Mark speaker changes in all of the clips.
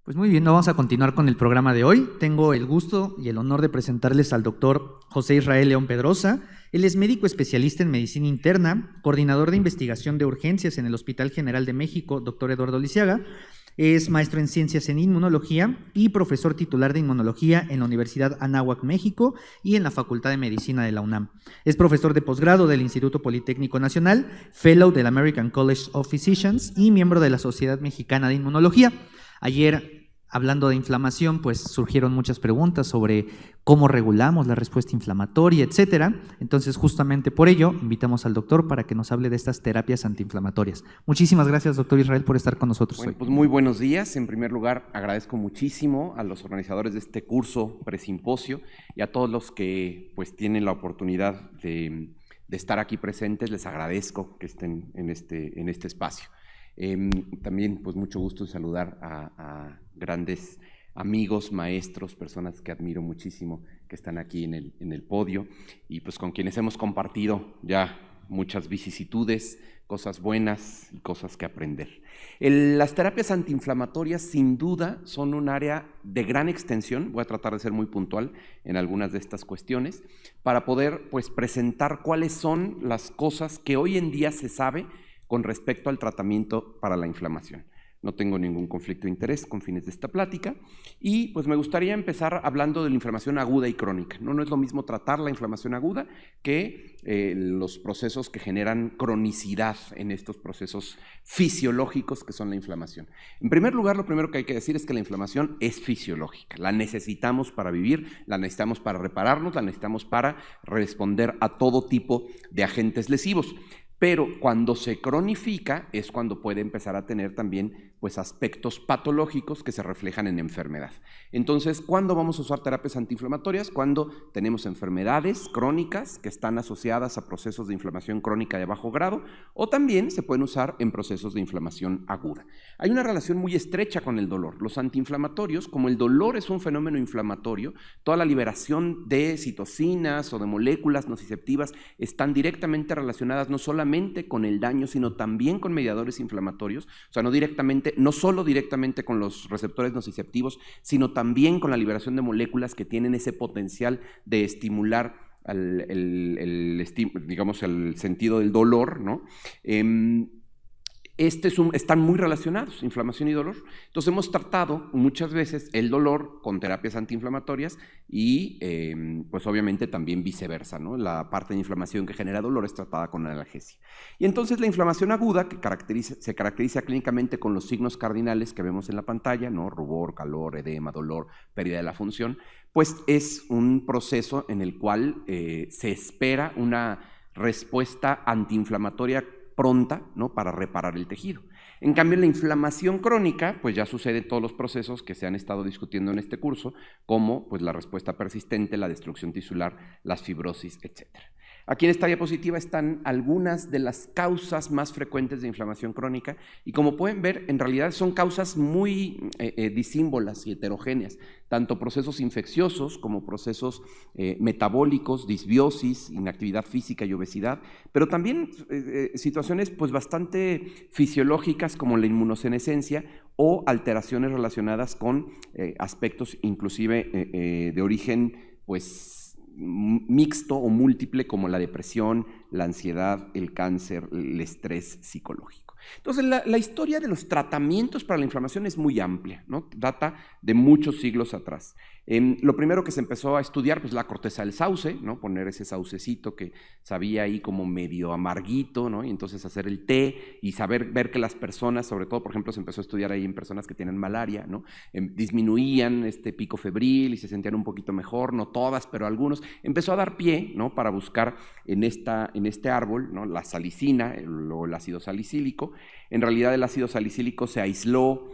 Speaker 1: Pues muy bien, vamos a continuar con el programa de hoy. Tengo el gusto y el honor de presentarles al doctor José Israel León Pedrosa. Él es médico especialista en medicina interna, coordinador de investigación de urgencias en el Hospital General de México, doctor Eduardo Lisiaga. Es maestro en ciencias en inmunología y profesor titular de inmunología en la Universidad Anáhuac, México, y en la Facultad de Medicina de la UNAM. Es profesor de posgrado del Instituto Politécnico Nacional, fellow del American College of Physicians y miembro de la Sociedad Mexicana de Inmunología. Ayer, hablando de inflamación, pues surgieron muchas preguntas sobre cómo regulamos la respuesta inflamatoria, etcétera. Entonces, justamente por ello, invitamos al doctor para que nos hable de estas terapias antiinflamatorias. Muchísimas gracias, doctor Israel, por estar con nosotros hoy.
Speaker 2: Pues muy buenos días. En primer lugar, agradezco muchísimo a los organizadores de este curso presimposio y a todos los que pues tienen la oportunidad de estar aquí presentes. Les agradezco que estén en este espacio. También pues mucho gusto en saludar a grandes amigos, maestros, personas que admiro muchísimo que están aquí en el podio y pues con quienes hemos compartido ya muchas vicisitudes, cosas buenas y cosas que aprender. Las terapias antiinflamatorias sin duda son un área de gran extensión. Voy a tratar de ser muy puntual en algunas de estas cuestiones para poder pues presentar cuáles son las cosas que hoy en día se sabe con respecto al tratamiento para la inflamación. No tengo ningún conflicto de interés con fines de esta plática y pues me gustaría empezar hablando de la inflamación aguda y crónica. No es lo mismo tratar la inflamación aguda que los procesos que generan cronicidad en estos procesos fisiológicos que son la inflamación. En primer lugar, lo primero que hay que decir es que la inflamación es fisiológica. La necesitamos para vivir, la necesitamos para repararnos, la necesitamos para responder a todo tipo de agentes lesivos. Pero cuando se cronifica es cuando puede empezar a tener también pues, aspectos patológicos que se reflejan en enfermedad. Entonces, ¿cuándo vamos a usar terapias antiinflamatorias? Cuando tenemos enfermedades crónicas que están asociadas a procesos de inflamación crónica de bajo grado o también se pueden usar en procesos de inflamación aguda. Hay una relación muy estrecha con el dolor. Los antiinflamatorios, como el dolor es un fenómeno inflamatorio, toda la liberación de citocinas o de moléculas nociceptivas están directamente relacionadas no solamente con el daño, sino también con mediadores inflamatorios, o sea, no solo directamente con los receptores nociceptivos, sino también con la liberación de moléculas que tienen ese potencial de estimular el sentido del dolor, ¿no? Están muy relacionados, inflamación y dolor. Entonces hemos tratado muchas veces el dolor con terapias antiinflamatorias y pues obviamente también viceversa, ¿no? La parte de inflamación que genera dolor es tratada con analgesia. Y entonces la inflamación aguda, que se caracteriza clínicamente con los signos cardinales que vemos en la pantalla, ¿no? Rubor, calor, edema, dolor, pérdida de la función, pues es un proceso en el cual se espera una respuesta antiinflamatoria pronta, ¿no? Para reparar el tejido. En cambio, la inflamación crónica, pues ya sucede en todos los procesos que se han estado discutiendo en este curso, como pues, la respuesta persistente, la destrucción tisular, las fibrosis, etc. Aquí en esta diapositiva están algunas de las causas más frecuentes de inflamación crónica y como pueden ver, en realidad son causas muy disímbolas y heterogéneas, tanto procesos infecciosos como procesos metabólicos, disbiosis, inactividad física y obesidad, pero también situaciones pues, bastante fisiológicas como la inmunosenescencia o alteraciones relacionadas con aspectos inclusive de origen pues, mixto o múltiple como la depresión, la ansiedad, el cáncer, el estrés psicológico. Entonces, la historia de los tratamientos para la inflamación es muy amplia, ¿no? Data de muchos siglos atrás. Lo primero que se empezó a estudiar, pues la corteza del sauce, ¿no? Poner ese saucecito que sabía ahí como medio amarguito, ¿no? Y entonces hacer el té y ver que las personas, sobre todo, por ejemplo, se empezó a estudiar ahí en personas que tienen malaria, ¿no? Disminuían este pico febril y se sentían un poquito mejor, no todas, pero algunos. Empezó a dar pie, ¿no? Para buscar en este árbol, ¿no? La salicina, o el ácido salicílico. En realidad el ácido salicílico se aisló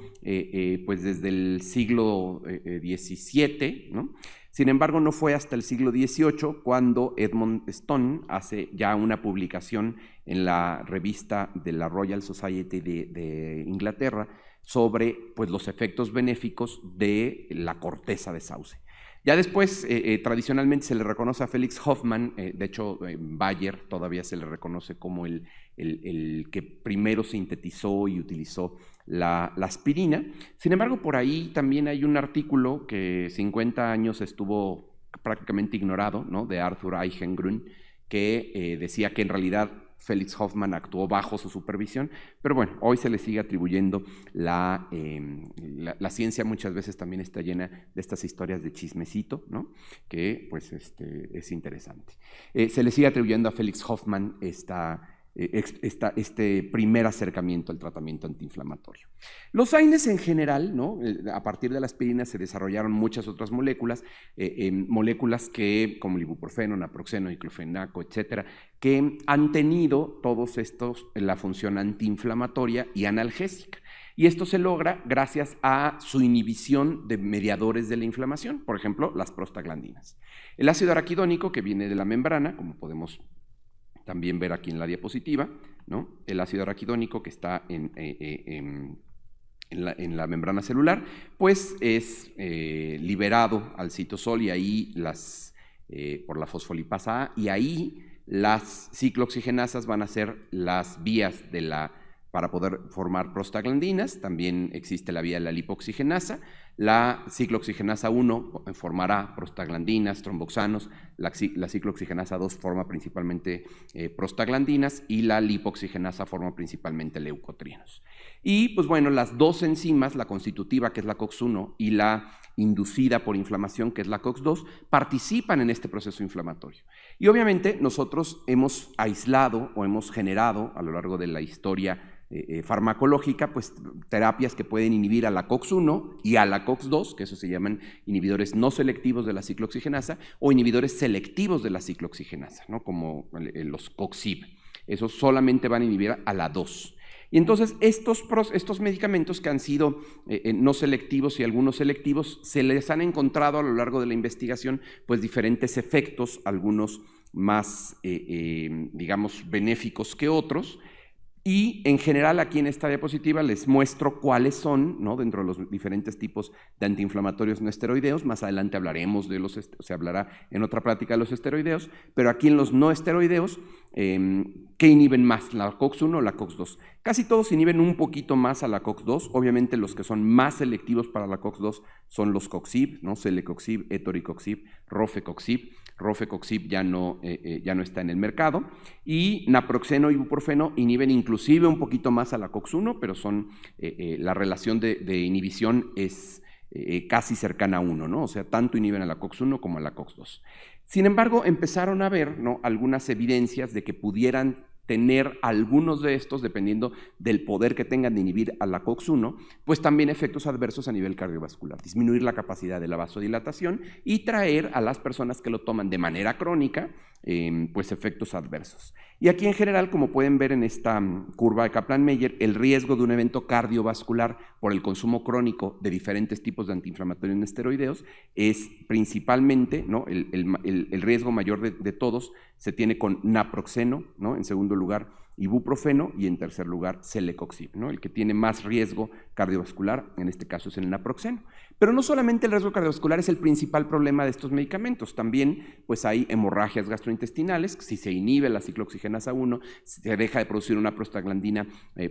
Speaker 2: pues desde el siglo XVII, ¿no? Sin embargo, no fue hasta el siglo XVIII cuando Edmund Stone hace ya una publicación en la revista de la Royal Society de Inglaterra sobre pues, los efectos benéficos de la corteza de sauce. Ya después, tradicionalmente se le reconoce a Felix Hoffmann, de hecho Bayer todavía se le reconoce como el que primero sintetizó y utilizó la aspirina. Sin embargo, por ahí también hay un artículo que 50 años estuvo prácticamente ignorado, ¿no?, de Arthur Eichengrün, que decía que en realidad Felix Hoffmann actuó bajo su supervisión, pero bueno, hoy se le sigue atribuyendo la ciencia muchas veces también está llena de estas historias de chismecito, ¿no?, que pues es interesante. Se le sigue atribuyendo a Felix Hoffmann este primer acercamiento al tratamiento antiinflamatorio. Los AINES en general, ¿no?, a partir de la aspirina se desarrollaron muchas otras moléculas, moléculas que, como el ibuprofeno, naproxeno, diclofenaco, etcétera, que han tenido todos estos la función antiinflamatoria y analgésica. Y esto se logra gracias a su inhibición de mediadores de la inflamación, por ejemplo, las prostaglandinas. El ácido araquidónico, que viene de la membrana, como podemos también ver aquí en la diapositiva, ¿no?, el ácido araquidónico que está en la membrana celular, pues es liberado al citosol y ahí por la fosfolipasa A, y ahí las ciclooxigenasas van a ser las vías para poder formar prostaglandinas. También existe la vía de la lipoxigenasa. La ciclooxigenasa 1 formará prostaglandinas, tromboxanos, la ciclooxigenasa 2 forma principalmente prostaglandinas y la lipoxigenasa forma principalmente leucotrienos. Y pues bueno, las dos enzimas, la constitutiva, que es la COX-1, y la inducida por inflamación, que es la COX-2, participan en este proceso inflamatorio. Y obviamente nosotros hemos aislado o hemos generado a lo largo de la historia farmacológica, pues terapias que pueden inhibir a la COX-1 y a la COX-2, que eso se llaman inhibidores no selectivos de la ciclooxigenasa o inhibidores selectivos de la ciclooxigenasa, ¿no?, como los COXIB. Esos solamente van a inhibir a la 2. Y entonces estos medicamentos que han sido no selectivos y algunos selectivos, se les han encontrado a lo largo de la investigación pues diferentes efectos, algunos más digamos benéficos que otros. Y en general aquí en esta diapositiva les muestro cuáles son, ¿no?, dentro de los diferentes tipos de antiinflamatorios no esteroideos. Más adelante hablaremos se hablará en otra plática de los esteroideos, pero aquí en los no esteroideos, ¿qué inhiben más, la COX-1 o la COX-2? Casi todos inhiben un poquito más a la COX-2. Obviamente los que son más selectivos para la COX-2 son los COXIB, ¿no?, Celecoxib, Etoricoxib, Rofecoxib. Rofecoxib ya no está en el mercado, y naproxeno y ibuprofeno inhiben inclusive un poquito más a la COX-1, pero la relación de inhibición es casi cercana a 1, ¿no? O sea, tanto inhiben a la COX-1 como a la COX-2. Sin embargo, empezaron a ver, ¿no?, algunas evidencias de que pudieran tener algunos de estos, dependiendo del poder que tengan de inhibir a la COX-1, pues también efectos adversos a nivel cardiovascular, disminuir la capacidad de la vasodilatación y traer a las personas que lo toman de manera crónica, pues efectos adversos. Y aquí en general, como pueden ver en esta curva de Kaplan-Meier, el riesgo de un evento cardiovascular por el consumo crónico de diferentes tipos de antiinflamatorios no esteroideos es principalmente, ¿no?, el riesgo mayor de todos se tiene con naproxeno, ¿no?, en segundo lugar ibuprofeno y en tercer lugar Celecoxib, ¿no? El que tiene más riesgo cardiovascular en este caso es el naproxeno. Pero no solamente el riesgo cardiovascular es el principal problema de estos medicamentos, también pues hay hemorragias gastrointestinales. Si se inhibe la ciclooxigenasa 1, se deja de producir una prostaglandina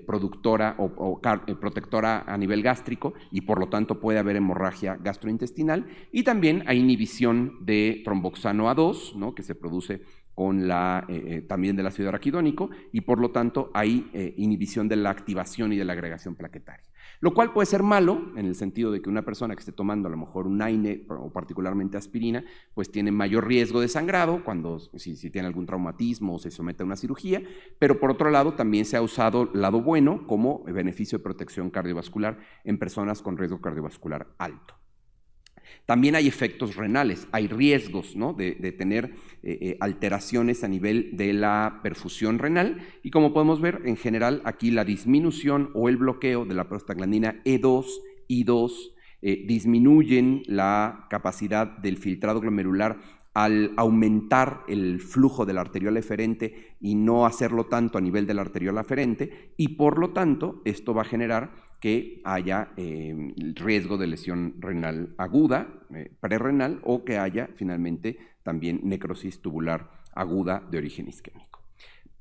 Speaker 2: productora o protectora a nivel gástrico, y por lo tanto puede haber hemorragia gastrointestinal. Y también hay inhibición de tromboxano A2, ¿no?, que se produce con también del ácido araquidónico, y por lo tanto hay inhibición de la activación y de la agregación plaquetaria. Lo cual puede ser malo en el sentido de que una persona que esté tomando a lo mejor un AINE o particularmente aspirina, pues tiene mayor riesgo de sangrado si tiene algún traumatismo o se somete a una cirugía, pero por otro lado también se ha usado el lado bueno como beneficio de protección cardiovascular en personas con riesgo cardiovascular alto. También hay efectos renales, hay riesgos, ¿no?, de tener alteraciones a nivel de la perfusión renal, y como podemos ver, en general aquí la disminución o el bloqueo de la prostaglandina E2 y 2 disminuyen la capacidad del filtrado glomerular al aumentar el flujo de la arteriola eferente y no hacerlo tanto a nivel de la arteriola aferente, y por lo tanto esto va a generar que haya riesgo de lesión renal aguda, prerrenal, o que haya finalmente también necrosis tubular aguda de origen isquémico.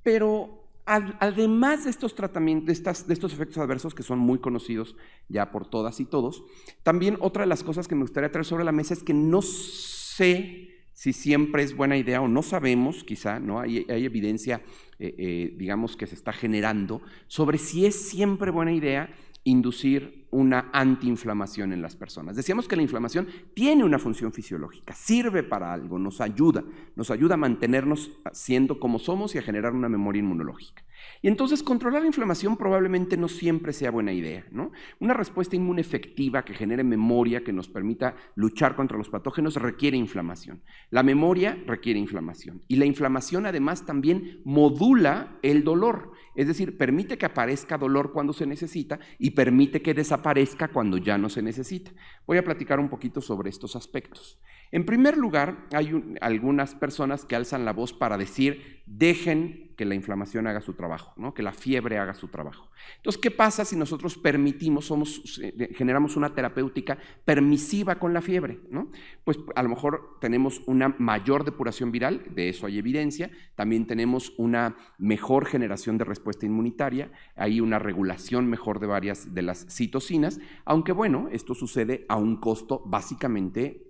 Speaker 2: Pero además de estos tratamientos, de estos efectos adversos que son muy conocidos ya por todas y todos, también otra de las cosas que me gustaría traer sobre la mesa es que no sé si siempre es buena idea o no sabemos, quizá, ¿no? Hay evidencia, digamos, que se está generando sobre si es siempre buena idea inducir una antiinflamación en las personas. Decíamos que la inflamación tiene una función fisiológica, sirve para algo, nos ayuda a mantenernos siendo como somos y a generar una memoria inmunológica. Y entonces controlar la inflamación probablemente no siempre sea buena idea, ¿no? Una respuesta inmune efectiva que genere memoria, que nos permita luchar contra los patógenos, requiere inflamación. La memoria requiere inflamación. Y la inflamación además también modula el dolor, es decir, permite que aparezca dolor cuando se necesita y permite que desaparezca cuando ya no se necesita. Voy a platicar un poquito sobre estos aspectos. En primer lugar, hay algunas personas que alzan la voz para decir, dejen que la inflamación haga su trabajo, ¿no? Que la fiebre haga su trabajo. Entonces, ¿qué pasa si nosotros permitimos, generamos una terapéutica permisiva con la fiebre, ¿no? Pues a lo mejor tenemos una mayor depuración viral, de eso hay evidencia, también tenemos una mejor generación de respuesta inmunitaria, hay una regulación mejor de varias de las citocinas, aunque bueno, esto sucede a un costo básicamente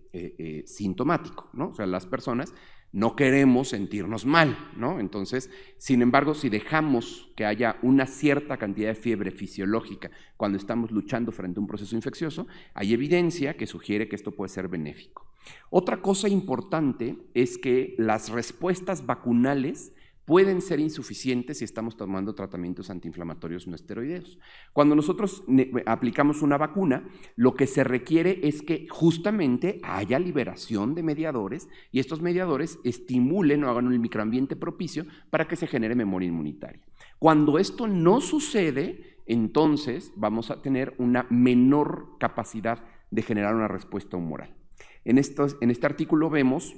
Speaker 2: sintomático, ¿no? O sea, las personas no queremos sentirnos mal, ¿no? Entonces, sin embargo, si dejamos que haya una cierta cantidad de fiebre fisiológica cuando estamos luchando frente a un proceso infeccioso, hay evidencia que sugiere que esto puede ser benéfico. Otra cosa importante es que las respuestas vacunales pueden ser insuficientes si estamos tomando tratamientos antiinflamatorios no esteroideos. Cuando nosotros aplicamos una vacuna, lo que se requiere es que justamente haya liberación de mediadores y estos mediadores estimulen o hagan un microambiente propicio para que se genere memoria inmunitaria. Cuando esto no sucede, entonces vamos a tener una menor capacidad de generar una respuesta humoral. En este artículo vemos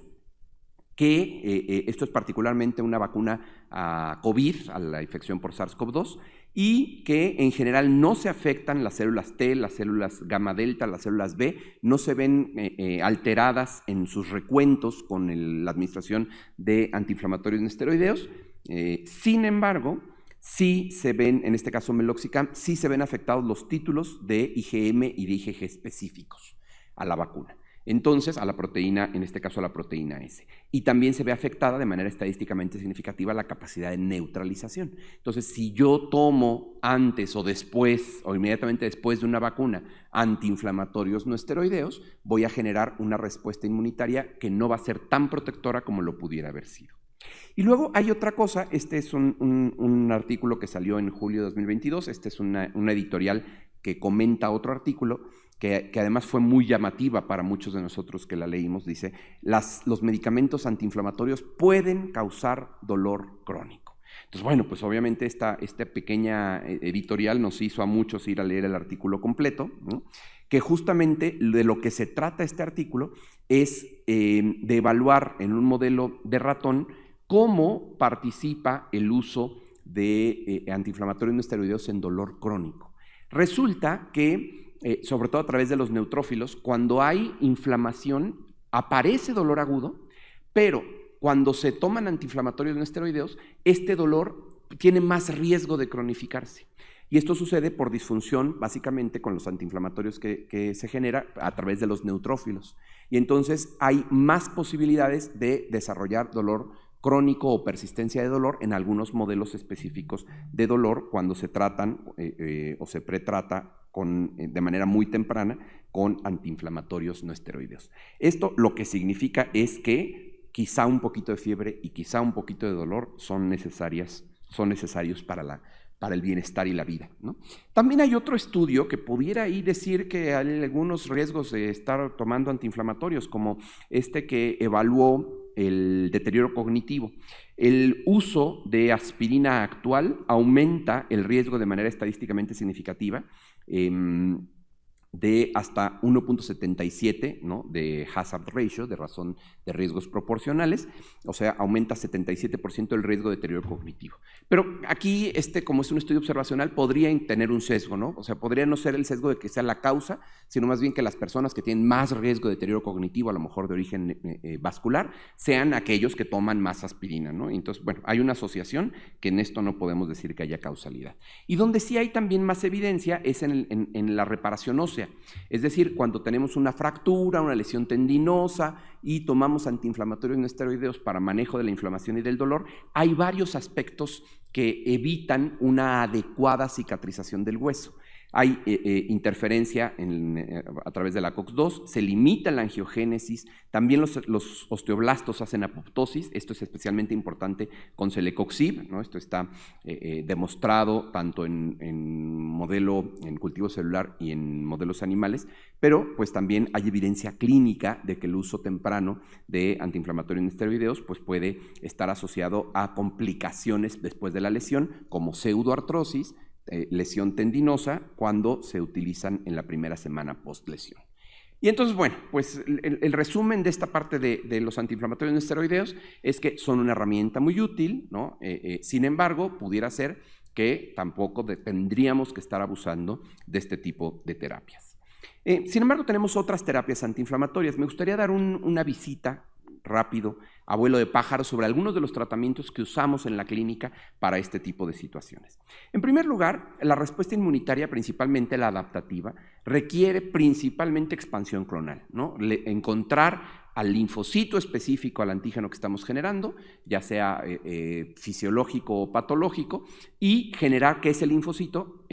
Speaker 2: que esto es particularmente una vacuna a COVID, a la infección por SARS-CoV-2, y que en general no se afectan las células T, las células gamma delta, las células B, no se ven alteradas en sus recuentos con la administración de antiinflamatorios no esteroideos. Sin embargo, sí se ven, en este caso meloxicam, sí se ven afectados los títulos de IgM y de IgG específicos a la vacuna. Entonces, a la proteína, en este caso a la proteína S. Y también se ve afectada de manera estadísticamente significativa la capacidad de neutralización. Entonces, si yo tomo antes o después, o inmediatamente después de una vacuna, antiinflamatorios no esteroideos, voy a generar una respuesta inmunitaria que no va a ser tan protectora como lo pudiera haber sido. Y luego hay otra cosa, este es un artículo que salió en julio de 2022, este es una editorial que comenta otro artículo, que además fue muy llamativa para muchos de nosotros que la leímos. Dice, los medicamentos antiinflamatorios pueden causar dolor crónico. Entonces, bueno, pues obviamente esta pequeña editorial nos hizo a muchos ir a leer el artículo completo, ¿no? Que justamente de lo que se trata este artículo es de evaluar en un modelo de ratón cómo participa el uso de antiinflamatorios no esteroideos en dolor crónico. Resulta que sobre todo a través de los neutrófilos, cuando hay inflamación aparece dolor agudo, pero cuando se toman antiinflamatorios no esteroideos, este dolor tiene más riesgo de cronificarse. Y esto sucede por disfunción, básicamente, con los antiinflamatorios que se genera a través de los neutrófilos. Y entonces hay más posibilidades de desarrollar dolor crónico o persistencia de dolor en algunos modelos específicos de dolor cuando se tratan o se pretrata de manera muy temprana con antiinflamatorios no esteroideos. Esto lo que significa es que quizá un poquito de fiebre y quizá un poquito de dolor son necesarios para el bienestar y la vida, ¿no? También hay otro estudio que pudiera ahí decir que hay algunos riesgos de estar tomando antiinflamatorios, como este que evaluó el deterioro cognitivo. El uso de aspirina actual aumenta el riesgo de manera estadísticamente significativa de hasta 1.77, ¿no?, de hazard ratio, de razón de riesgos proporcionales, o sea, aumenta 77% el riesgo de deterioro cognitivo. Pero aquí, como es un estudio observacional, podría tener un sesgo, ¿no? O sea, podría no ser el sesgo de que sea la causa, sino más bien que las personas que tienen más riesgo de deterioro cognitivo, a lo mejor de origen vascular, sean aquellos que toman más aspirina, ¿no? Entonces, bueno, hay una asociación que en esto no podemos decir que haya causalidad. Y donde sí hay también más evidencia es en la reparación ósea. Es decir, cuando tenemos una fractura, una lesión tendinosa y tomamos antiinflamatorios no esteroideos para manejo de la inflamación y del dolor, hay varios aspectos que evitan una adecuada cicatrización del hueso. Hay interferencia a través de la COX-2, se limita la angiogénesis, también los osteoblastos hacen apoptosis, esto es especialmente importante con celecoxib, ¿no? Esto está demostrado tanto en cultivo celular y en modelos animales, pero pues también hay evidencia clínica de que el uso temprano de antiinflamatorios no esteroideos pues puede estar asociado a complicaciones después de la lesión, como pseudoartrosis, lesión tendinosa, cuando se utilizan en la primera semana post-lesión. Y entonces, bueno, pues el resumen de esta parte de los antiinflamatorios no esteroideos es que son una herramienta muy útil, ¿no? Sin embargo, pudiera ser que tampoco tendríamos que estar abusando de este tipo de terapias. Sin embargo, tenemos otras terapias antiinflamatorias. Me gustaría dar una visita rápido, abuelo de pájaro, sobre algunos de los tratamientos que usamos en la clínica para este tipo de situaciones. En primer lugar, la respuesta inmunitaria, principalmente la adaptativa, requiere principalmente expansión clonal, ¿no? Encontrar al linfocito específico, al antígeno que estamos generando, ya sea fisiológico o patológico, y generar que ese linfocito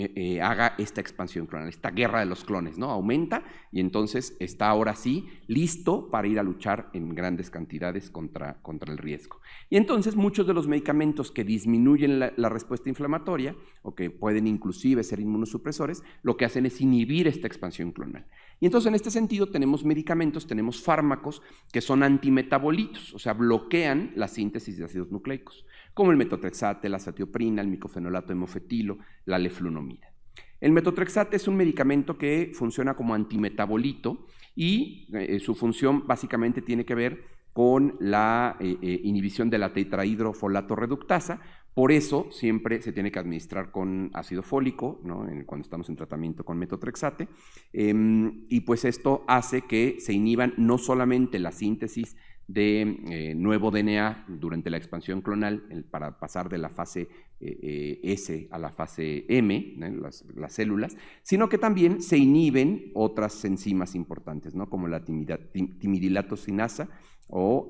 Speaker 2: haga esta expansión clonal, esta guerra de los clones, ¿no? Aumenta y entonces está ahora sí listo para ir a luchar en grandes cantidades contra el riesgo. Y entonces muchos de los medicamentos que disminuyen la respuesta inflamatoria o que pueden inclusive ser inmunosupresores, lo que hacen es inhibir esta expansión clonal. Y entonces en este sentido tenemos medicamentos, tenemos fármacos que son antimetabolitos, o sea, bloquean la síntesis de ácidos nucleicos, como el metotrexate, la azatioprina, el micofenolato hemofetilo, la leflunomida. El metotrexate es un medicamento que funciona como antimetabolito y su función básicamente tiene que ver con la inhibición de la tetrahidrofolato reductasa. Por eso siempre se tiene que administrar con ácido fólico, ¿no?, cuando estamos en tratamiento con metotrexate, y pues esto hace que se inhiban no solamente la síntesis de nuevo DNA durante la expansión clonal para pasar de la fase S a la fase M, las células, sino que también se inhiben otras enzimas importantes, ¿no?, como la timidilato-cinasa o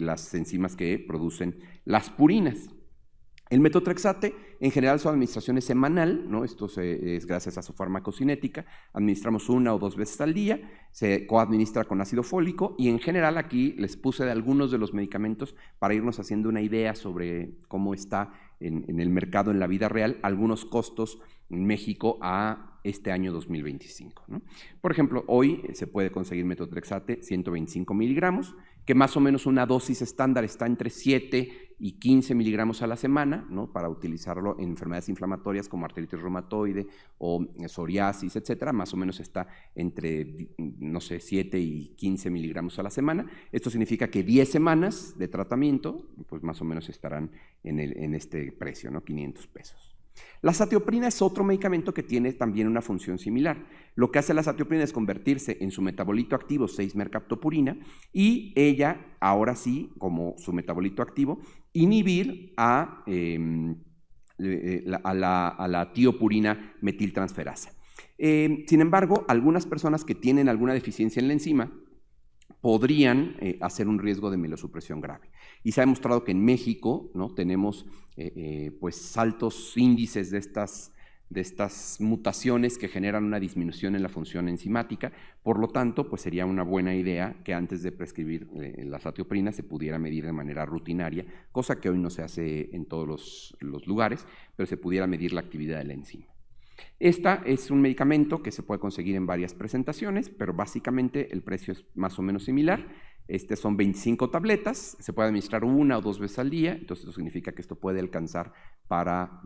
Speaker 2: las enzimas que producen las purinas. El metotrexate, en general, su administración es semanal, ¿no? Esto es gracias a su farmacocinética. Administramos 1 o 2 veces al día, se coadministra con ácido fólico y en general aquí les puse de algunos de los medicamentos para irnos haciendo una idea sobre cómo está en el mercado en la vida real, algunos costos en México a este año 2025, ¿no? Por ejemplo, hoy se puede conseguir metotrexate 125 miligramos, que más o menos una dosis estándar está entre 7 y 15 miligramos a la semana, ¿no?, para utilizarlo en enfermedades inflamatorias como artritis reumatoide o psoriasis, etcétera. Más o menos está entre, no sé, 7 y 15 miligramos a la semana. Esto significa que 10 semanas de tratamiento, pues más o menos estarán en este precio, ¿no?, 500 pesos. La azatioprina es otro medicamento que tiene también una función similar. Lo que hace la azatioprina es convertirse en su metabolito activo 6-mercaptopurina y ella, ahora sí, como su metabolito activo, inhibir a la tiopurina metiltransferasa. Sin embargo, algunas personas que tienen alguna deficiencia en la enzima podrían hacer un riesgo de mielosupresión grave. Y se ha demostrado que en México, ¿no?, tenemos pues altos índices de estas mutaciones que generan una disminución en la función enzimática. Por lo tanto, pues sería una buena idea que antes de prescribir la azatioprina se pudiera medir de manera rutinaria, cosa que hoy no se hace en todos los lugares, pero se pudiera medir la actividad de la enzima. Esta es un medicamento que se puede conseguir en varias presentaciones, pero básicamente el precio es más o menos similar. Son 25 tabletas, se puede administrar 1 o 2 veces al día, entonces eso significa que esto puede alcanzar para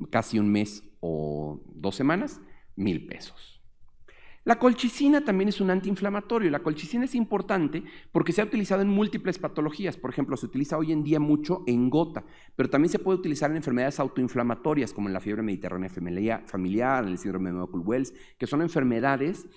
Speaker 2: casi un mes o 2 semanas, 1,000 pesos. La colchicina también es un antiinflamatorio. La colchicina es importante porque se ha utilizado en múltiples patologías. Por ejemplo, se utiliza hoy en día mucho en gota, pero también se puede utilizar en enfermedades autoinflamatorias como en la fiebre mediterránea familiar, en el síndrome de Neufeld-Wells, que son enfermedades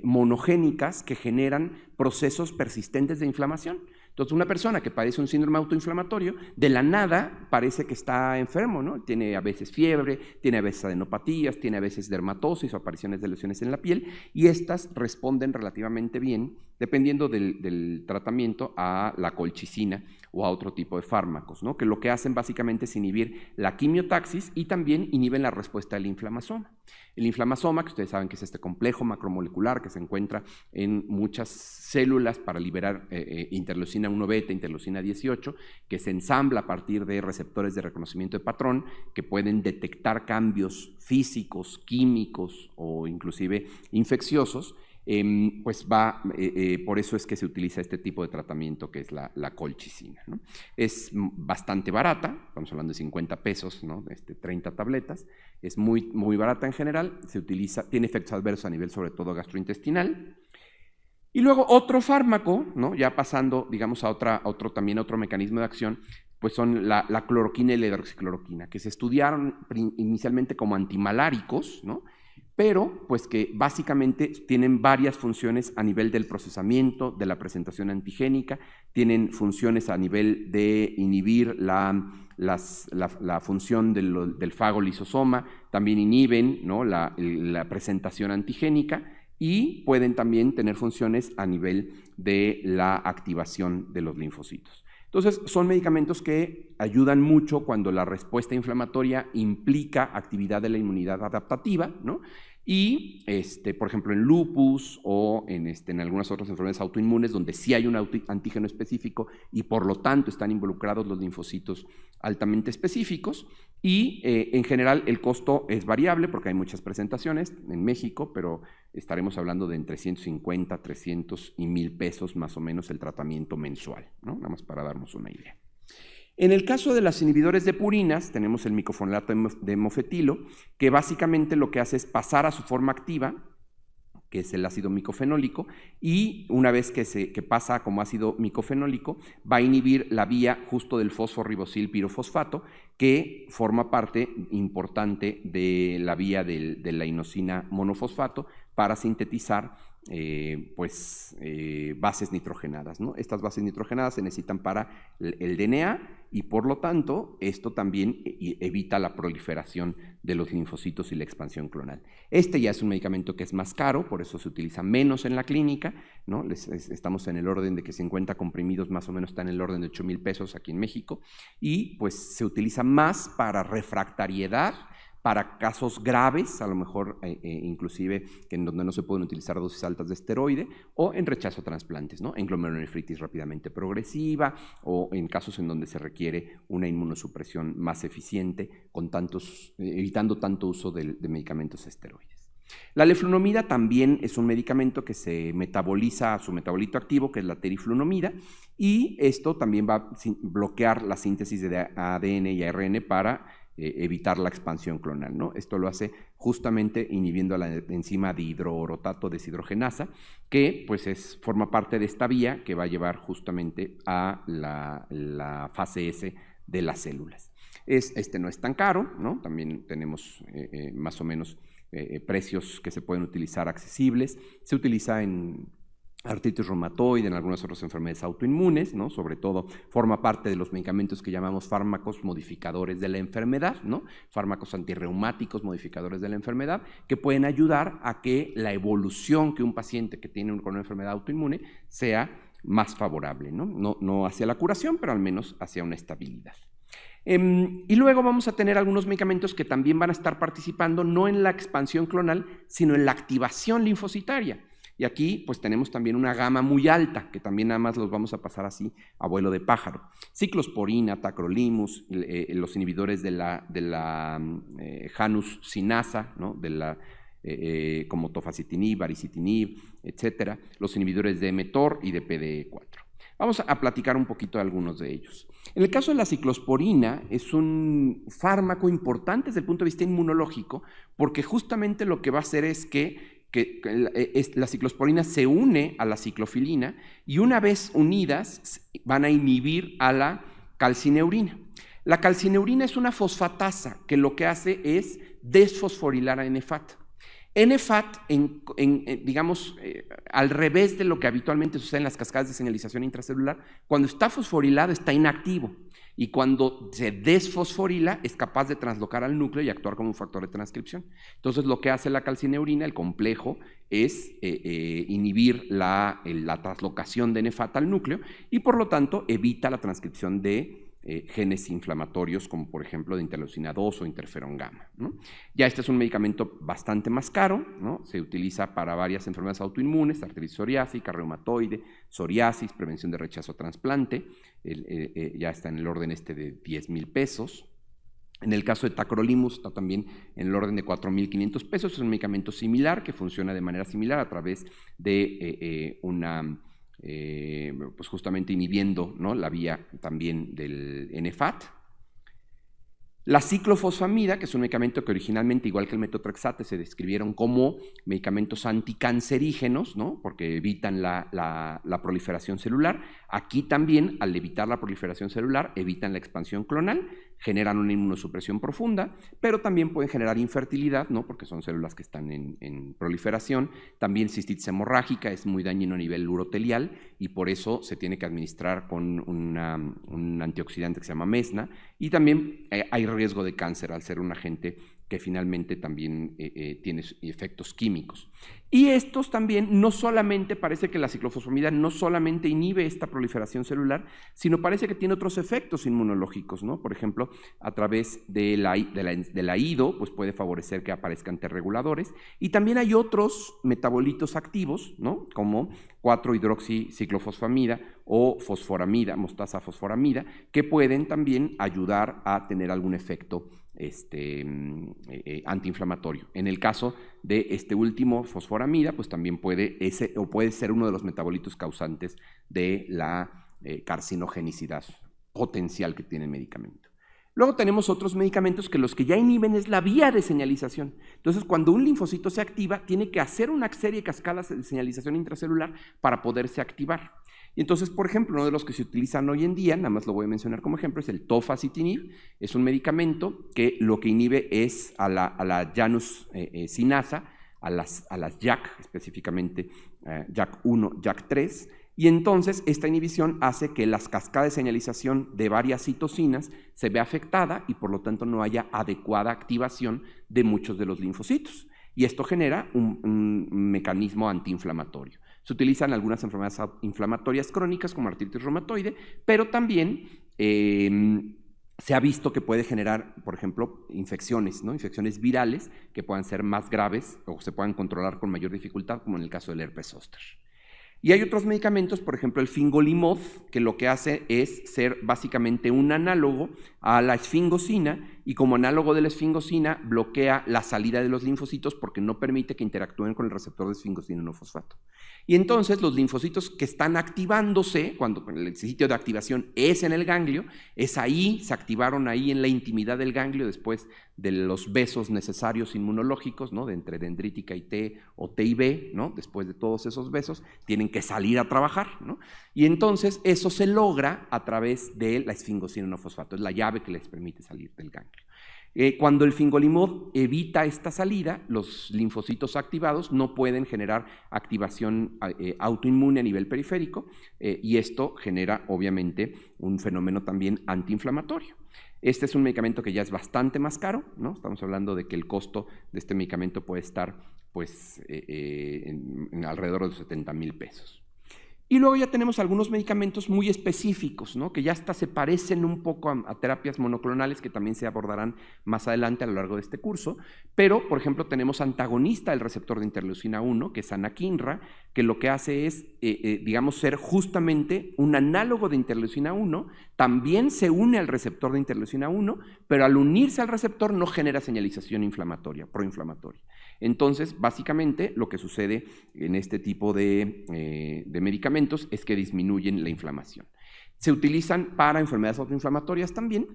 Speaker 2: monogénicas que generan procesos persistentes de inflamación. Entonces, una persona que padece un síndrome autoinflamatorio, de la nada parece que está enfermo, ¿no? Tiene a veces fiebre, tiene a veces adenopatías, tiene a veces dermatosis o apariciones de lesiones en la piel, y estas responden relativamente bien, dependiendo del tratamiento, a la colchicina o a otro tipo de fármacos, ¿no? Que lo que hacen básicamente es inhibir la quimiotaxis y también inhiben la respuesta del inflamasoma. El inflamasoma, que ustedes saben que es este complejo macromolecular que se encuentra en muchas células para liberar interleucina 1 beta, interleucina 18, que se ensambla a partir de receptores de reconocimiento de patrón que pueden detectar cambios físicos, químicos o inclusive infecciosos. Pues por eso es que se utiliza este tipo de tratamiento que es la colchicina, ¿no? Es bastante barata, estamos hablando de 50 pesos, ¿no? 30 tabletas, es muy, muy barata en general, se utiliza, tiene efectos adversos a nivel sobre todo gastrointestinal. Y luego otro fármaco, ¿no? Ya pasando, digamos, a otro mecanismo de acción, pues son la cloroquina y la hidroxicloroquina, que se estudiaron inicialmente como antimaláricos, ¿no? Pero pues que básicamente tienen varias funciones a nivel del procesamiento, de la presentación antigénica, tienen funciones a nivel de inhibir la función del fago lisosoma, también inhiben, ¿no? la presentación antigénica y pueden también tener funciones a nivel de la activación de los linfocitos. Entonces, son medicamentos que ayudan mucho cuando la respuesta inflamatoria implica actividad de la inmunidad adaptativa, ¿no? Y, por ejemplo, en lupus o en algunas otras enfermedades autoinmunes donde sí hay un antígeno específico y por lo tanto están involucrados los linfocitos altamente específicos. Y en general el costo es variable porque hay muchas presentaciones en México, pero estaremos hablando de entre 150, 300 y 1,000 pesos más o menos el tratamiento mensual, ¿no? Nada más para darnos una idea. En el caso de los inhibidores de purinas, tenemos el micofenolato de mofetilo, que básicamente lo que hace es pasar a su forma activa, que es el ácido micofenólico, y una vez que pasa como ácido micofenólico, va a inhibir la vía justo del fosforibosil pirofosfato, que forma parte importante de la vía de la inosina monofosfato para sintetizar bases nitrogenadas, ¿no? Estas bases nitrogenadas se necesitan para el DNA y por lo tanto esto también evita la proliferación de los linfocitos y la expansión clonal. Ya es un medicamento que es más caro, por eso se utiliza menos en la clínica, ¿no? Estamos en el orden de que 50 comprimidos más o menos está en el orden de 8,000 pesos aquí en México y pues se utiliza más para refractariedad, para casos graves, a lo mejor inclusive en donde no se pueden utilizar dosis altas de esteroide, o en rechazo a trasplantes, ¿no? En glomerulonefritis rápidamente progresiva, o en casos en donde se requiere una inmunosupresión más eficiente, evitando tanto uso de medicamentos esteroides. La leflunomida también es un medicamento que se metaboliza a su metabolito activo, que es la teriflunomida, y esto también va a bloquear la síntesis de ADN y ARN para evitar la expansión clonal, ¿no? Esto lo hace justamente inhibiendo a la enzima dihidroorotato deshidrogenasa, que pues forma parte de esta vía que va a llevar justamente a la fase S de las células. No es tan caro, ¿no? También tenemos más o menos precios que se pueden utilizar accesibles. Se utiliza en artritis reumatoide, en algunas otras enfermedades autoinmunes, ¿no? Sobre todo forma parte de los medicamentos que llamamos fármacos modificadores de la enfermedad, ¿no? Fármacos antirreumáticos modificadores de la enfermedad que pueden ayudar a que la evolución que un paciente que tiene una enfermedad autoinmune sea más favorable, ¿no? No hacia la curación, pero al menos hacia una estabilidad. Y luego vamos a tener algunos medicamentos que también van a estar participando no en la expansión clonal, sino en la activación linfocitaria. Y aquí pues tenemos también una gama muy alta, que también nada más los vamos a pasar así a vuelo de pájaro. Ciclosporina, tacrolimus, los inhibidores de la Janus sinasa, ¿no? Como tofacitinib, baricitinib, etcétera. Los inhibidores de mTOR y de PDE4. Vamos a platicar un poquito de algunos de ellos. En el caso de la ciclosporina, es un fármaco importante desde el punto de vista inmunológico, porque justamente lo que va a hacer es que la ciclosporina se une a la ciclofilina y una vez unidas van a inhibir a la calcineurina. La calcineurina es una fosfatasa que lo que hace es desfosforilar a NFAT. NFAT, digamos, al revés de lo que habitualmente sucede en las cascadas de señalización intracelular, cuando está fosforilado está inactivo y cuando se desfosforila es capaz de translocar al núcleo y actuar como un factor de transcripción. Entonces lo que hace la calcineurina, el complejo, es inhibir la translocación de NFAT al núcleo y por lo tanto evita la transcripción de genes inflamatorios como por ejemplo de interleucina 2 o interferón gamma, ¿no? Ya este es un medicamento bastante más caro, ¿no? Se utiliza para varias enfermedades autoinmunes, artritis psoriásica, reumatoide, psoriasis, prevención de rechazo a trasplante, ya está en el orden de 10,000 pesos. En el caso de tacrolimus está también en el orden de 4,500 pesos, es un medicamento similar que funciona de manera similar a través de pues justamente inhibiendo, ¿no?, la vía también del NFAT. La ciclofosfamida, que es un medicamento que originalmente, igual que el metotrexate, se describieron como medicamentos anticancerígenos, ¿no?, porque evitan la proliferación celular. Aquí también, al evitar la proliferación celular, evitan la expansión clonal, generan una inmunosupresión profunda, pero también pueden generar infertilidad, ¿no?, porque son células que están en proliferación. También cistitis hemorrágica es muy dañino a nivel urotelial y por eso se tiene que administrar con un antioxidante que se llama mesna, y también hay riesgo de cáncer al ser un agente que finalmente también tiene efectos químicos. Y estos también, no solamente parece que la ciclofosfamida no solamente inhibe esta proliferación celular, sino parece que tiene otros efectos inmunológicos, ¿no? Por ejemplo, a través de la IDO, pues puede favorecer que aparezcan T reguladores, y también hay otros metabolitos activos, ¿no?, como 4-hidroxiciclofosfamida o fosforamida, mostaza fosforamida, que pueden también ayudar a tener algún efecto antiinflamatorio. En el caso de este último, fosforamida, pues también puede ser uno de los metabolitos causantes de la carcinogenicidad potencial que tiene el medicamento. Luego tenemos otros medicamentos que los que ya inhiben es la vía de señalización. Entonces, cuando un linfocito se activa, tiene que hacer una serie de cascadas de señalización intracelular para poderse activar. Y entonces, por ejemplo, uno de los que se utilizan hoy en día, nada más lo voy a mencionar como ejemplo, es el tofacitinib. Es un medicamento que lo que inhibe es a la Janus sinasa, a las JAK, específicamente JAK1, JAK3, y entonces esta inhibición hace que las cascadas de señalización de varias citocinas se vea afectada y por lo tanto no haya adecuada activación de muchos de los linfocitos. Y esto genera un mecanismo antiinflamatorio. Se utilizan algunas enfermedades inflamatorias crónicas como artritis reumatoide, pero también se ha visto que puede generar, por ejemplo, infecciones, ¿no?, infecciones virales que puedan ser más graves o se puedan controlar con mayor dificultad, como en el caso del herpes zóster. Y hay otros medicamentos, por ejemplo el fingolimod, que lo que hace es ser básicamente un análogo a la esfingosina, y como análogo de la esfingosina bloquea la salida de los linfocitos porque no permite que interactúen con el receptor de esfingosina no fosfato. Y entonces los linfocitos que están activándose, cuando el sitio de activación es en el ganglio, es ahí, se activaron ahí en la intimidad del ganglio después de los besos necesarios inmunológicos, ¿no?, de entre dendrítica y T o T y B, ¿no?, después de todos esos besos, tienen que salir a trabajar, ¿no? Y entonces eso se logra a través de la esfingosina no fosfato, es la llave que les permite salir del ganglio. Cuando el fingolimod evita esta salida, los linfocitos activados no pueden generar activación autoinmune a nivel periférico, y esto genera obviamente un fenómeno también antiinflamatorio. Este es un medicamento que ya es bastante más caro, ¿no? Estamos hablando de que el costo de este medicamento puede estar pues, en alrededor de los 70,000 pesos. Y luego ya tenemos algunos medicamentos muy específicos, ¿no?, que ya hasta se parecen un poco a terapias monoclonales que también se abordarán más adelante a lo largo de este curso, pero por ejemplo tenemos antagonista del receptor de interleucina 1, que es anakinra, que lo que hace es, digamos, ser justamente un análogo de interleucina 1, también se une al receptor de interleucina 1, pero al unirse al receptor no genera señalización inflamatoria, proinflamatoria. Entonces, básicamente, lo que sucede en este tipo de medicamentos es que disminuyen la inflamación. Se utilizan para enfermedades autoinflamatorias también,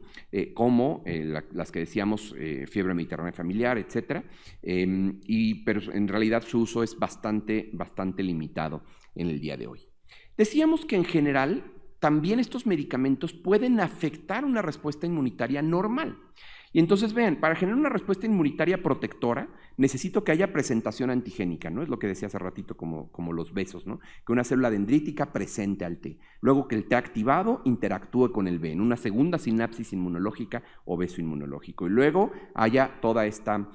Speaker 2: como las que decíamos, fiebre mediterránea familiar, etc. Pero en realidad su uso es bastante limitado en el día de hoy. Decíamos que en general también estos medicamentos pueden afectar una respuesta inmunitaria normal. Y entonces vean, para generar una respuesta inmunitaria protectora, necesito que haya presentación antigénica, ¿no? Es lo que decía hace ratito como los besos, ¿no? Que una célula dendrítica presente al T. Luego que el T activado interactúe con el B en una segunda sinapsis inmunológica o beso inmunológico. Y luego haya toda esta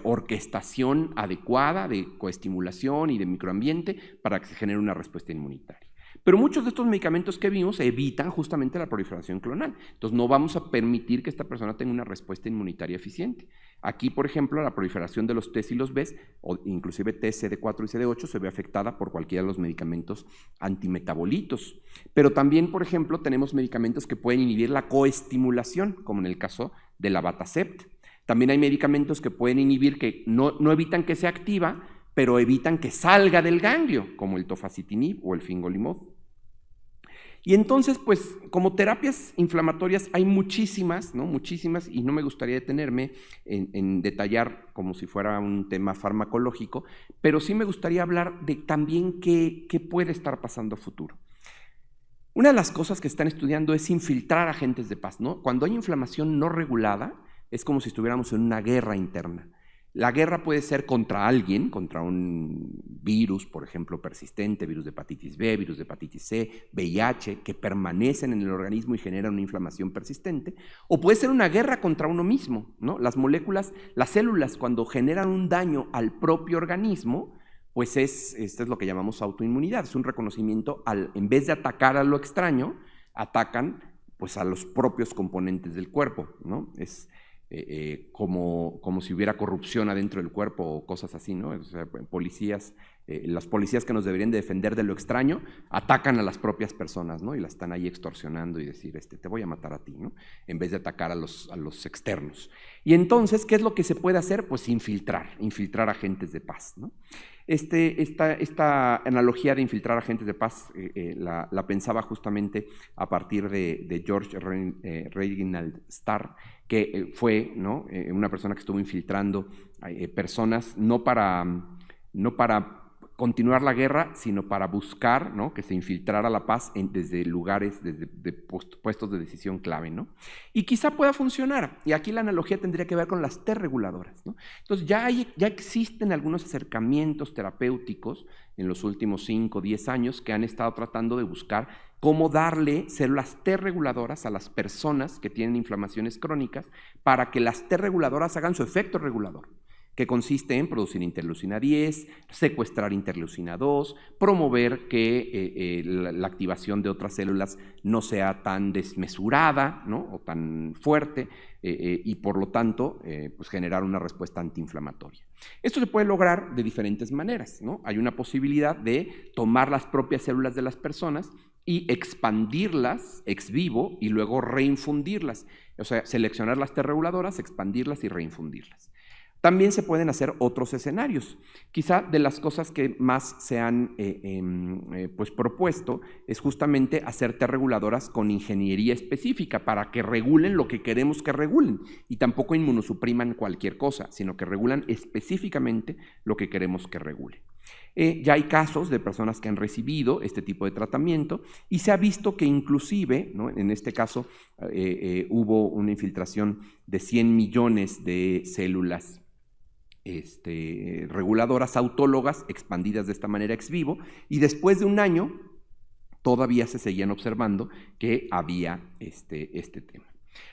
Speaker 2: orquestación adecuada de coestimulación y de microambiente para que se genere una respuesta inmunitaria. Pero muchos de estos medicamentos que vimos evitan justamente la proliferación clonal. Entonces no vamos a permitir que esta persona tenga una respuesta inmunitaria eficiente. Aquí, por ejemplo, la proliferación de los T y los B, o inclusive T, CD4 y CD8, se ve afectada por cualquiera de los medicamentos antimetabolitos. Pero también, por ejemplo, tenemos medicamentos que pueden inhibir la coestimulación, como en el caso de la Abatacept. También hay medicamentos que pueden inhibir, que no evitan que se activa, pero evitan que salga del ganglio, como el tofacitinib o el fingolimod. Y entonces, pues, como terapias inflamatorias hay muchísimas, ¿no? Muchísimas, y no me gustaría detenerme en detallar como si fuera un tema farmacológico, pero sí me gustaría hablar de también qué puede estar pasando a futuro. Una de las cosas que están estudiando es infiltrar agentes de paz, ¿no? Cuando hay inflamación no regulada, es como si estuviéramos en una guerra interna. La guerra puede ser contra alguien, contra un virus, por ejemplo, persistente, virus de hepatitis B, virus de hepatitis C, VIH, que permanecen en el organismo y generan una inflamación persistente, o puede ser una guerra contra uno mismo, ¿no? Las moléculas, las células, cuando generan un daño al propio organismo, pues esto es lo que llamamos autoinmunidad, es un reconocimiento, en vez de atacar a lo extraño, atacan pues a los propios componentes del cuerpo, ¿no? Es como si hubiera corrupción adentro del cuerpo o cosas así, ¿no? O sea, las policías que nos deberían de defender de lo extraño atacan a las propias personas, ¿no? Y las están ahí extorsionando y decir, te voy a matar a ti, ¿no? En vez de atacar a los externos. Y entonces, ¿qué es lo que se puede hacer? Pues infiltrar agentes de paz, ¿no? Esta analogía de infiltrar agentes de paz la pensaba justamente a partir de George Reginald Starr, que fue, ¿no? Una persona que estuvo infiltrando personas no para continuar la guerra, sino para buscar, ¿no? Que se infiltrara la paz desde lugares, desde puestos de decisión clave, ¿no? Y quizá pueda funcionar. Y aquí la analogía tendría que ver con las T reguladoras, ¿no? Entonces ya existen algunos acercamientos terapéuticos en los últimos 5 o 10 años que han estado tratando de buscar cómo darle células T reguladoras a las personas que tienen inflamaciones crónicas para que las T reguladoras hagan su efecto regulador, que consiste en producir interleucina 10, secuestrar interleucina 2, promover que la activación de otras células no sea tan desmesurada, ¿no? O tan fuerte, y por lo tanto pues generar una respuesta antiinflamatoria. Esto se puede lograr de diferentes maneras, ¿no? Hay una posibilidad de tomar las propias células de las personas y expandirlas ex vivo y luego reinfundirlas, o sea, seleccionar las T reguladoras, expandirlas y reinfundirlas. También se pueden hacer otros escenarios. Quizá de las cosas que más se han pues propuesto es justamente hacer T reguladoras con ingeniería específica para que regulen lo que queremos que regulen y tampoco inmunosupriman cualquier cosa, sino que regulan específicamente lo que queremos que regule. Ya hay casos de personas que han recibido este tipo de tratamiento y se ha visto que inclusive, ¿no? En este caso hubo una infiltración de 100 millones de células reguladoras autólogas expandidas de esta manera ex vivo, y después de un año todavía se seguían observando que había este tema.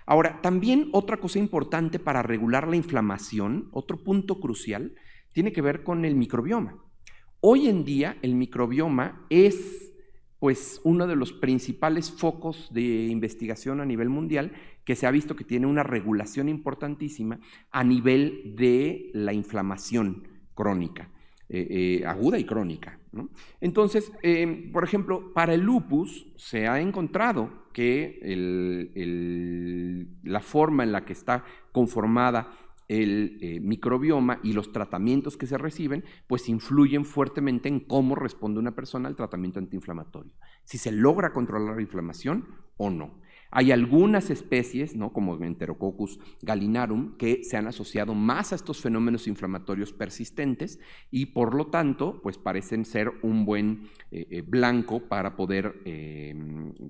Speaker 2: Ahora, también otra cosa importante para regular la inflamación, otro punto crucial, tiene que ver con el microbioma. Hoy en día el microbioma es pues uno de los principales focos de investigación a nivel mundial, que se ha visto que tiene una regulación importantísima a nivel de la inflamación crónica, aguda y crónica, ¿no? Entonces, por ejemplo, para el lupus se ha encontrado que la forma en la que está conformada el microbioma y los tratamientos que se reciben, pues influyen fuertemente en cómo responde una persona al tratamiento antiinflamatorio, si se logra controlar la inflamación o no. Hay algunas especies, ¿no?, como Enterococcus gallinarum, que se han asociado más a estos fenómenos inflamatorios persistentes y por lo tanto pues parecen ser un buen blanco para poder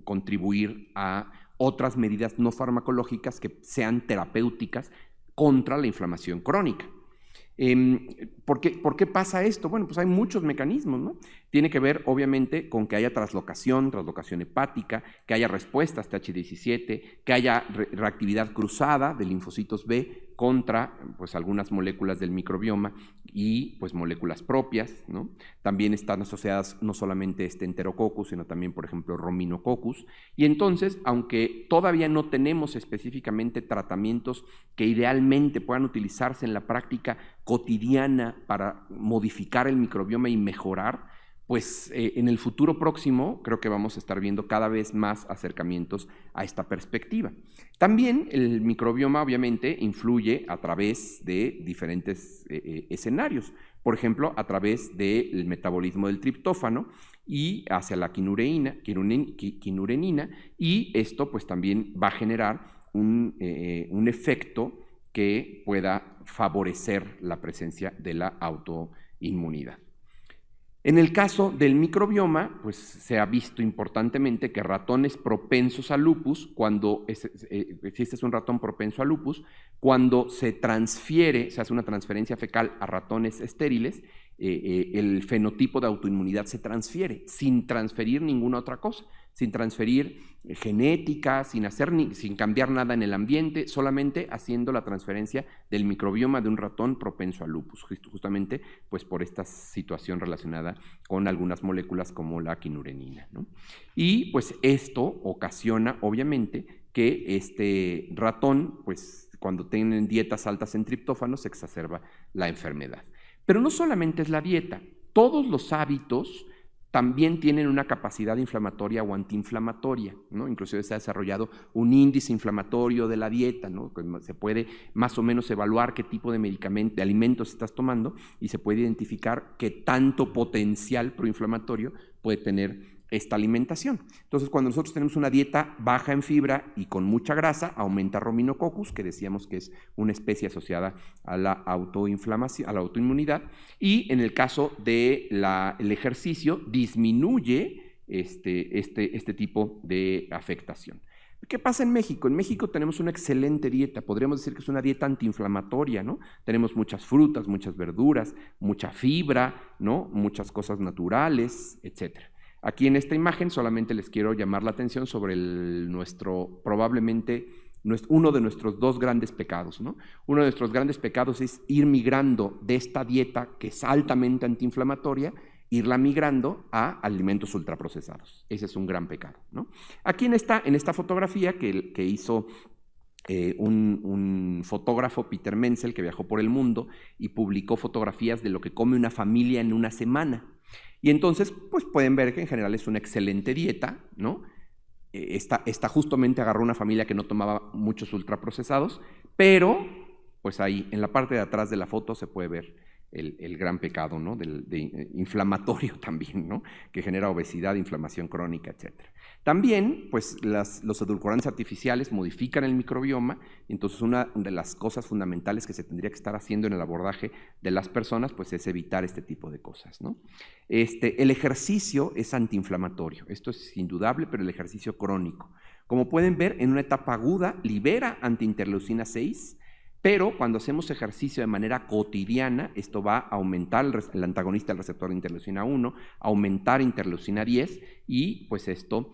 Speaker 2: contribuir a otras medidas no farmacológicas que sean terapéuticas contra la inflamación crónica. ¿Por qué pasa esto? Bueno, pues hay muchos mecanismos, ¿no? Tiene que ver, obviamente, con que haya translocación hepática, que haya respuestas TH17, que haya reactividad cruzada de linfocitos B contra pues, algunas moléculas del microbioma y pues, moléculas propias, ¿no? También están asociadas no solamente Enterococcus, sino también, por ejemplo, Rhominococcus. Y entonces, aunque todavía no tenemos específicamente tratamientos que idealmente puedan utilizarse en la práctica cotidiana para modificar el microbioma y mejorar, pues en el futuro próximo creo que vamos a estar viendo cada vez más acercamientos a esta perspectiva. También el microbioma obviamente influye a través de diferentes escenarios, por ejemplo, a través del metabolismo del triptófano y hacia la quinurenina, y esto pues también va a generar un efecto que pueda favorecer la presencia de la autoinmunidad. En el caso del microbioma, pues se ha visto importantemente que ratones propensos a lupus, si este es un ratón propenso a lupus, cuando se hace una transferencia fecal a ratones estériles, el fenotipo de autoinmunidad se transfiere sin transferir ninguna otra cosa, sin transferir genética, sin cambiar nada en el ambiente, solamente haciendo la transferencia del microbioma de un ratón propenso a lupus, justamente pues por esta situación relacionada con algunas moléculas como la quinurenina, ¿no? Y pues esto ocasiona obviamente que este ratón, pues cuando tienen dietas altas en triptófano, se exacerba la enfermedad. Pero no solamente es la dieta, todos los hábitos también tienen una capacidad inflamatoria o antiinflamatoria, ¿no? Inclusive se ha desarrollado un índice inflamatorio de la dieta, ¿no? Se puede más o menos evaluar qué tipo de alimentos estás tomando y se puede identificar qué tanto potencial proinflamatorio puede tener esta alimentación. Entonces, cuando nosotros tenemos una dieta baja en fibra y con mucha grasa, aumenta Rhominococcus, que decíamos que es una especie asociada a la autoinflamación, a la autoinmunidad, y en el caso del ejercicio disminuye este tipo de afectación. ¿Qué pasa en México? En México tenemos una excelente dieta, podríamos decir que es una dieta antiinflamatoria, ¿no? Tenemos muchas frutas, muchas verduras, mucha fibra, ¿no? Muchas cosas naturales, etcétera. Aquí en esta imagen solamente les quiero llamar la atención sobre probablemente uno de nuestros dos grandes pecados, ¿no? Uno de nuestros grandes pecados es ir migrando de esta dieta que es altamente antiinflamatoria, irla migrando a alimentos ultraprocesados. Ese es un gran pecado, ¿no? Aquí en esta fotografía que hizo un fotógrafo, Peter Menzel, que viajó por el mundo y publicó fotografías de lo que come una familia en una semana. Y entonces, pues pueden ver que en general es una excelente dieta, ¿no? Esta justamente agarró una familia que no tomaba muchos ultraprocesados, pero pues ahí en la parte de atrás de la foto se puede ver el gran pecado, ¿no? Inflamatorio también, ¿no? Que genera obesidad, inflamación crónica, etc. También, pues, los edulcorantes artificiales modifican el microbioma, entonces una de las cosas fundamentales que se tendría que estar haciendo en el abordaje de las personas, pues, es evitar este tipo de cosas, ¿no? El ejercicio es antiinflamatorio, esto es indudable, pero el ejercicio crónico. Como pueden ver, en una etapa aguda libera antiinterleucina 6, pero cuando hacemos ejercicio de manera cotidiana, esto va a aumentar el antagonista del receptor de interleucina 1, aumentar interleucina 10 y pues esto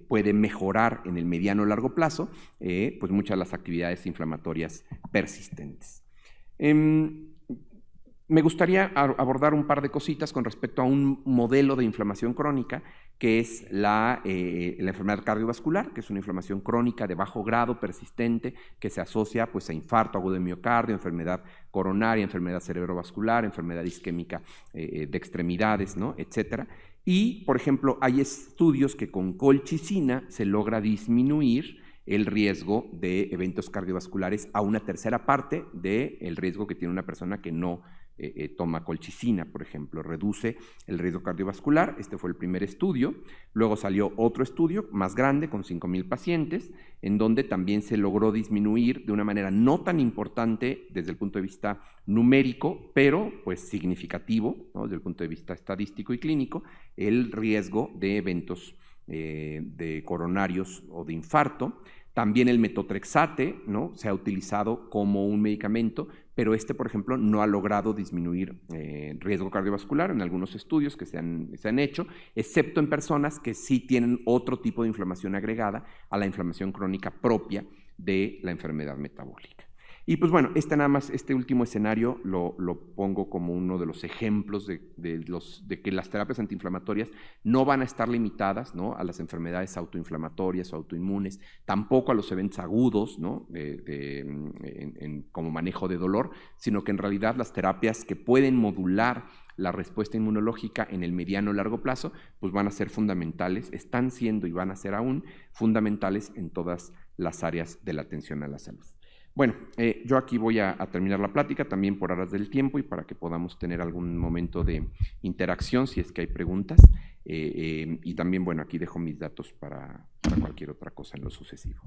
Speaker 2: puede mejorar en el mediano o largo plazo pues muchas de las actividades inflamatorias persistentes. Me gustaría abordar un par de cositas con respecto a un modelo de inflamación crónica que es la enfermedad cardiovascular, que es una inflamación crónica de bajo grado persistente que se asocia pues, a infarto agudo de miocardio, enfermedad coronaria, enfermedad cerebrovascular, enfermedad isquémica de extremidades, ¿no? Etcétera. Y, por ejemplo, hay estudios que con colchicina se logra disminuir el riesgo de eventos cardiovasculares a una tercera parte del riesgo que tiene una persona que no toma colchicina, por ejemplo, reduce el riesgo cardiovascular. Este fue el primer estudio. Luego salió otro estudio más grande con 5,000 pacientes, en donde también se logró disminuir de una manera no tan importante desde el punto de vista numérico, pero pues significativo, ¿no?, desde el punto de vista estadístico y clínico, el riesgo de eventos de coronarios o de infarto. También el metotrexate, ¿no?, se ha utilizado como un medicamento, pero por ejemplo, no ha logrado disminuir riesgo cardiovascular en algunos estudios que se han hecho, excepto en personas que sí tienen otro tipo de inflamación agregada a la inflamación crónica propia de la enfermedad metabólica. Y pues bueno, este último escenario lo pongo como uno de los ejemplos de que las terapias antiinflamatorias no van a estar limitadas, ¿no?, a las enfermedades autoinflamatorias o autoinmunes, tampoco a los eventos agudos, ¿no?, como manejo de dolor, sino que en realidad las terapias que pueden modular la respuesta inmunológica en el mediano o largo plazo, pues van a ser fundamentales, están siendo y van a ser aún fundamentales en todas las áreas de la atención a la salud. Bueno, yo aquí voy a terminar la plática también por aras del tiempo y para que podamos tener algún momento de interacción si es que hay preguntas. Y también, bueno, aquí dejo mis datos para cualquier otra cosa en lo sucesivo.